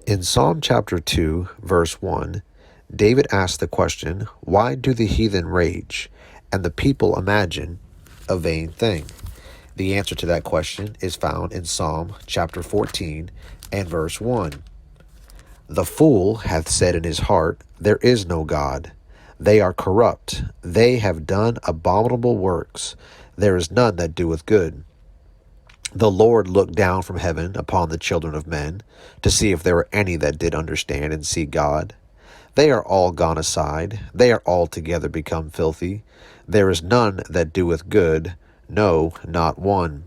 In Psalm chapter 2, verse 1, David asked the question, "Why do the heathen rage, and the people imagine a vain thing?" The answer to that question is found in Psalm chapter 14 and verse 1. "The fool hath said in his heart, There is no God. They are corrupt. They have done abominable works. There is none that doeth good. The Lord looked down from heaven upon the children of men, to see if there were any that did understand and seek God. They are all gone aside. They are altogether become filthy. There is none that doeth good, no, not one."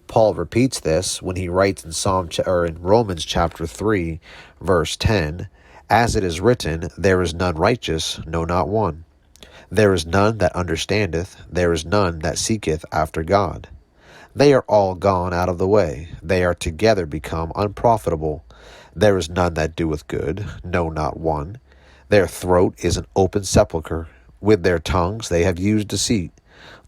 Paul repeats this when he writes in Romans chapter 3, verse 10, "As it is written, there is none righteous, no, not one. There is none that understandeth, there is none that seeketh after God. They are all gone out of the way. They are together become unprofitable. There is none that doeth good, no, not one. Their throat is an open sepulchre. With their tongues they have used deceit.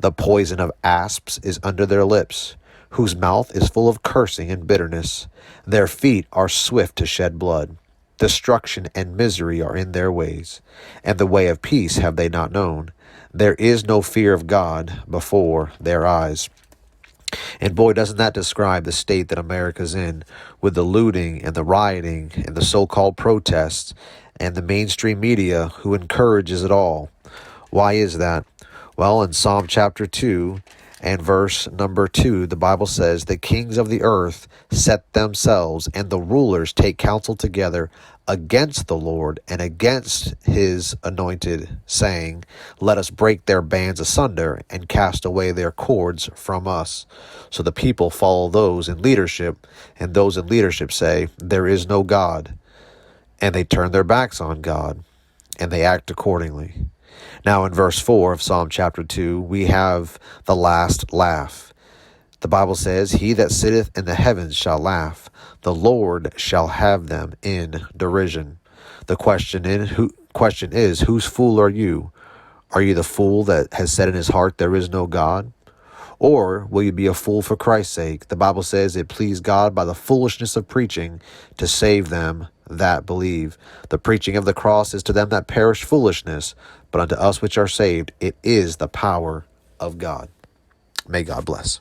The poison of asps is under their lips, whose mouth is full of cursing and bitterness. Their feet are swift to shed blood. Destruction and misery are in their ways, and the way of peace have they not known. There is no fear of God before their eyes." And boy, doesn't that describe the state that America's in, with the looting and the rioting and the so-called protests and the mainstream media who encourages it all. Why is that? Well, in Psalm chapter 2 and verse number 2, the Bible says, "The kings of the earth set themselves, and the rulers take counsel together against the Lord and against his anointed, saying, Let us break their bands asunder and cast away their cords from us." So the people follow those in leadership, and those in leadership say, "There is no God." And they turn their backs on God, and they act accordingly. Now in verse 4 of Psalm chapter 2, we have the last laugh. The Bible says, "He that sitteth in the heavens shall laugh. The Lord shall have them in derision." The question is, whose fool are you? Are you the fool that has said in his heart, "There is no God"? Or will you be a fool for Christ's sake? The Bible says it pleased God by the foolishness of preaching to save them that believe. The preaching of the cross is to them that perish foolishness, but unto us which are saved, it is the power of God. May God bless.